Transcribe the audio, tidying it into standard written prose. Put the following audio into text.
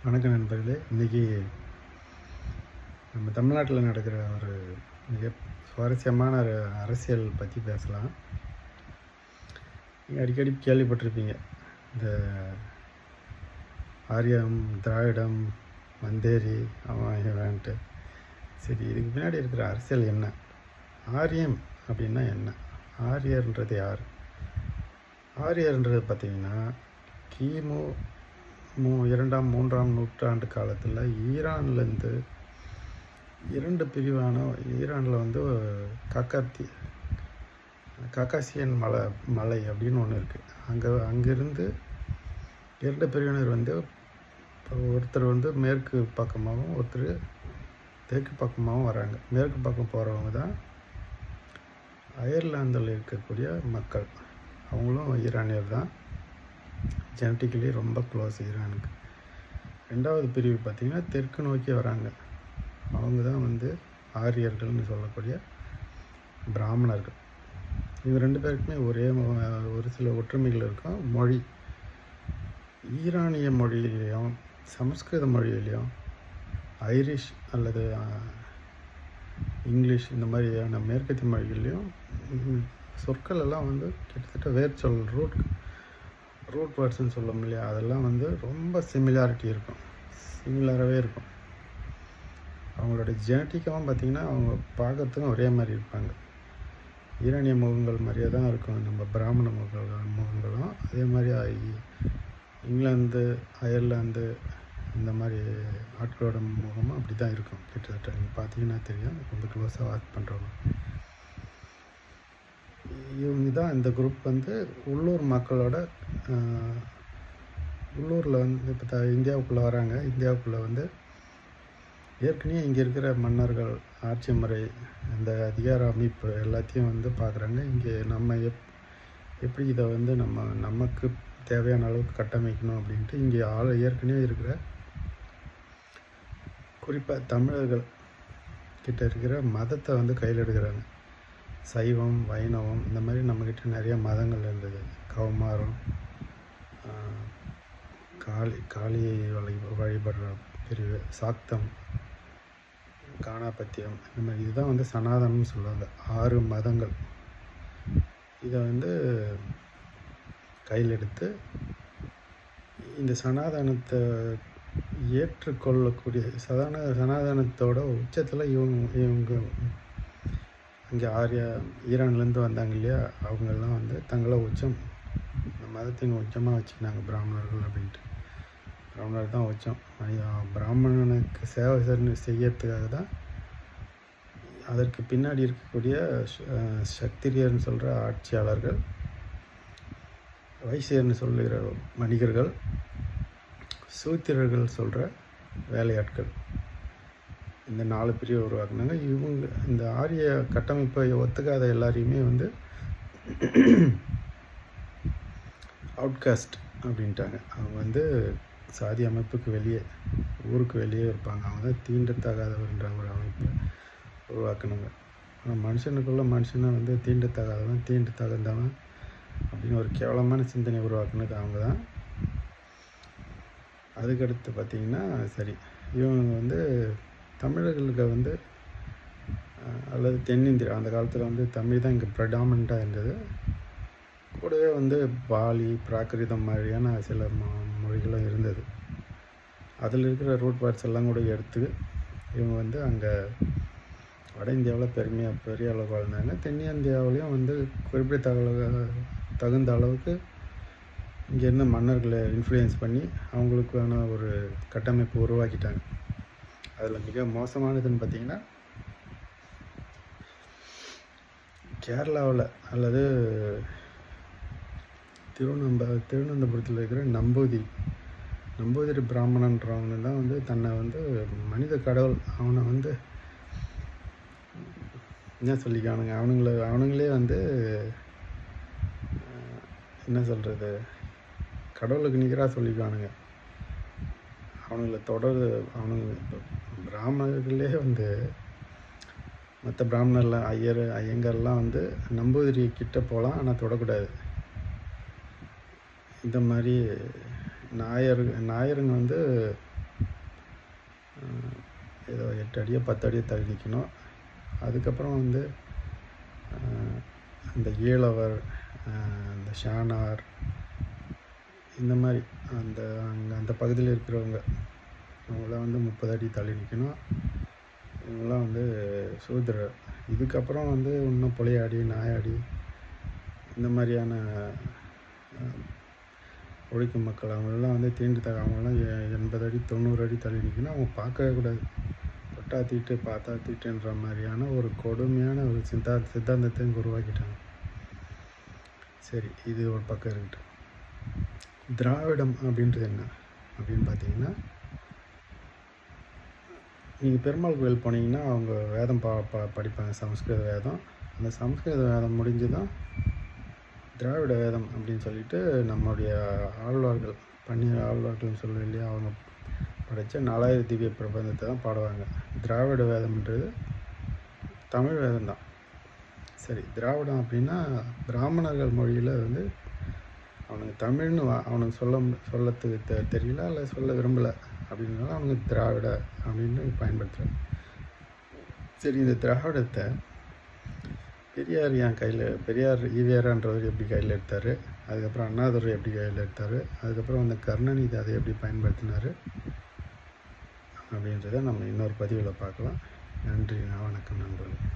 வணக்கம் நண்பர்களே. இன்றைக்கி நம்ம தமிழ்நாட்டில் நடக்கிற ஒரு மிக சுவாரஸ்யமான ஒரு அரசியல் பற்றி பேசலாம். நீங்கள் அடிக்கடி கேள்விப்பட்டிருப்பீங்க, இந்த ஆரியம், திராவிடம், மந்தேரி, அவன் இவன்ட்டு. சரி, இதுக்கு பின்னாடி இருக்கிற அரசியல் என்ன? ஆரியம் அப்படின்னா என்ன? ஆரியர்ன்றது யார்? ஆரியர்ன்றது பார்த்திங்கன்னா, கிமு 2ஆம் 3ஆம் நூற்றாண்டு காலத்தில் ஈரான்லேருந்து 2 பிரிவான ஈரானில் வந்து காக்காசியன் மலை அப்படின்னு ஒன்று இருக்குது. அங்கேருந்து 2 பிரிவினர் வந்து ஒருத்தர் வந்து மேற்கு பக்கமாகவும் ஒருத்தர் தெற்கு பக்கமாகவும் வராங்க. மேற்கு பக்கம் போகிறவங்க தான் அயர்லாந்தில் இருக்கக்கூடிய மக்கள். அவங்களும் ஈரானியர் தான், ஜெனட்டிக்கலி ரொம்ப க்ளோஸ் ஈரானுக்கு. 2வது பிரிவு பார்த்திங்கன்னா தெற்கு நோக்கி வராங்க. அவங்க தான் வந்து ஆரியர்கள்னு சொல்லக்கூடிய பிராமணர்கள். இவங்க 2 பேருக்குமே ஒரு சில ஒற்றுமைகள் இருக்கும். மொழி, ஈரானிய மொழியிலையும் சமஸ்கிருத மொழியிலையும் ஐரிஷ் அல்லது இங்கிலீஷ் இந்த மாதிரியான மேற்கத்திய மொழிகள்லையும் சொற்கள் எல்லாம் வந்து கிட்டத்தட்ட வேர்ச்சொல் ரூட் வேர்ட்ஸ்ன்னு சொல்லும் இல்லையா, அதெல்லாம் வந்து ரொம்ப சிமிலராகவே இருக்கும். அவங்களோட ஜெனட்டிக்காகவும் பார்த்திங்கன்னா அவங்க பார்க்கறதுக்கும் ஒரே மாதிரி இருப்பாங்க. ஈரானிய முகங்கள் மாதிரியே தான் இருக்கும் நம்ம பிராமண முகங்களும். அதே மாதிரி இங்கிலாந்து, அயர்லாந்து இந்த மாதிரி ஆட்களோட முகமும் அப்படி தான் இருக்கும். கிட்டத்தட்ட நீங்கள் பார்த்தீங்கன்னா தெரியும், ரொம்ப க்ளோஸாக வாட்ச் பண்ணுறவங்க. இவங்க தான் இந்த குரூப் வந்து உள்ளூர் மக்களோட உள்ளூரில் வந்து இப்போ இந்தியாவுக்குள்ளே வராங்க. இந்தியாவுக்குள்ளே வந்து ஏற்கனவே இங்கே இருக்கிற மன்னர்கள், ஆட்சி முறை, இந்த அதிகார அமைப்பு எல்லாத்தையும் வந்து பார்க்குறாங்க. இங்கே நம்ம எப்படி இதை வந்து நமக்கு தேவையான அளவுக்கு கட்டமைக்கணும் அப்படின்ட்டு இங்கே ஏற்கனவே இருக்கிற குறிப்பாக தமிழர்கள் கிட்ட இருக்கிற மதத்தை வந்து கையில் எடுக்கிறாங்க. சைவம், வைணவம் இந்த மாதிரி நம்மக்கிட்ட நிறைய மதங்கள் இருந்தது. கௌமாரம், காளியை வழிபடுற பிரிவு, சாக்தம், காணாபத்தியம், இந்த மாதிரி இதுதான் வந்து சனாதனம்னு சொல்லுவாங்க. 6 மதங்கள். இதை வந்து கையில் எடுத்து இந்த சனாதனத்தை ஏற்றுக்கொள்ளக்கூடிய சனாதனத்தோட உச்சத்தில் இவங்க இங்கே ஈரான்லேருந்து வந்தாங்க இல்லையா, அவங்கெல்லாம் வந்து தங்களை உச்சம், இந்த மதத்தின் உச்சமாக வச்சுக்கினாங்க பிராமணர்கள் அப்படின்ட்டு. பிராமணர் தான் உச்சம். பிராமணனுக்கு சேவை செய்யறதுக்காக தான் அதற்கு பின்னாடி இருக்கக்கூடிய சத்திரியர்னு சொல்கிற ஆட்சியாளர்கள், வைசியர்னு சொல்லுகிற வணிகர்கள், சூத்திரர்கள் சொல்கிற வேலையாட்கள், இந்த 4 பிரிவை உருவாக்குனாங்க. இவங்க இந்த ஆரிய கட்டமைப்பை ஒத்துக்காத எல்லாரையுமே வந்து அவுட்காஸ்ட் அப்படின்ட்டாங்க. அவங்க வந்து சாதி அமைப்புக்கு வெளியே, ஊருக்கு வெளியே இருப்பாங்க. அவங்க தான் தீண்டத்தகாதவர்ன்ற ஒரு அமைப்பை உருவாக்குனாங்க. ஆனால் மனுஷனை வந்து தீண்டத்தகாதவன் அப்படின்னு ஒரு கேவலமான சிந்தனை உருவாக்குனது அவங்க தான். அதுக்கடுத்து பார்த்திங்கன்னா சரி, இவங்க வந்து தமிழர்களுக்கு வந்து அல்லது தென்னிந்தியா, அந்த காலத்தில் வந்து தமிழ் தான் இங்கே ப்ரெடாமினண்ட்டாக இருந்தது. கூடவே வந்து பாலி, பிராகிருதம் மாதிரியான சில மொழிகளும் இருந்தது. அதில் இருக்கிற ரூட் வேர்ட்ஸ் எல்லாம் கூட எடுத்து இவங்க வந்து அங்கே வட இந்தியாவில் பெரிய அளவு வாழ்ந்தாங்க. தென்னிந்தியாவிலையும் வந்து தகுந்த அளவுக்கு இங்கே இருந்த மன்னர்களை இன்ஃப்ளூயன்ஸ் பண்ணி அவங்களுக்கான ஒரு கட்டமைப்பு உருவாக்கிட்டாங்க. அதில் மிக மோசமானதுன்னு பார்த்திங்கன்னா, கேரளாவில் அல்லது திருவனந்தபுரத்தில் இருக்கிற நம்பூதிரி பிராமணன்றவங்க தான் வந்து தன்னை வந்து மனித கடவுள், அவனை வந்து என்ன சொல்லிக்கானுங்க, அவனுங்களே வந்து என்ன சொல்கிறது, கடவுளுக்கு நிகராக சொல்லிக்கானுங்க. அவனுங்க பிராமணர்களே வந்து மற்ற பிராமணர்லாம் ஐயங்கர்லாம் வந்து நம்பூதிரி கிட்ட போகலாம், ஆனால் தொடக்கூடாது. இந்த மாதிரி நாயருங்க வந்து ஏதோ 8 அடியோ 10 அடியோ தள்ளி நிற்கணும். அதுக்கப்புறம் வந்து இந்த ஈழவர், இந்த ஷானார், இந்த மாதிரி அந்த பகுதியில் இருக்கிறவங்க அவங்களாம் வந்து 30 அடி தள்ளி நிற்கணும். இவங்களாம் வந்து சூத்திரர். இதுக்கப்புறம் வந்து இன்னும் புலையாடி, நாயாடி, இந்த மாதிரியான உழைக்கும் மக்கள் அவங்களெல்லாம் வந்து அவங்களாம் 80 அடி 90 அடி தள்ளி நிற்கணும். அவங்க பார்க்கவே கூடாது. தொட்டா தீட்டு பார்த்தா தீட்டுன்ற மாதிரியான ஒரு கொடுமையான ஒரு சித்தாந்தத்தை உருவாக்கிட்டாங்க. சரி, இது ஒரு பக்கம் இருக்கட்டும். திராவிடம் அப்படின்றது என்ன அப்படின்னு பார்த்தீங்கன்னா, நீங்கள் பெருமாள் கோயில் போனீங்கன்னா அவங்க வேதம் படிப்பாங்க, சமஸ்கிருத வேதம். அந்த சமஸ்கிருத வேதம் முடிஞ்சு தான் திராவிட வேதம் அப்படின்னு சொல்லிட்டு நம்மளுடைய ஆழ்வார்கள், பன்னிரு ஆழ்வார்கள்னு சொல்லுவோம் இல்லையா, அவங்க படைத்த 4000 திவ்ய பிரபந்தத்தை தான் பாடுவாங்க. திராவிட வேதம்ன்றது தமிழ் வேதம் தான். சரி, திராவிடம் அப்படின்னா பிராமணர்கள் மொழியில் வந்து அவனுக்கு தமிழ்னு அவனுக்கு சொல்லத்துக்கு தெரியல, இல்லை சொல்ல விரும்பலை அப்படின்னால அவனுக்கு திராவிட அப்படின்னு பயன்படுத்துகிறாங்க. சரி, இந்த திராவிடத்தை பெரியார் பெரியார் ஈவேரான்றவர் எப்படி கையில் எடுத்தார், அதுக்கப்புறம் அண்ணாதுரை எப்படி கையில் எடுத்தார், அதுக்கப்புறம் அந்த கருணாநிதி அதை எப்படி பயன்படுத்தினார் அப்படின்றத நம்ம இன்னொரு பதிவில் பார்க்கலாம். நன்றி, வணக்கம் நண்பர்களே.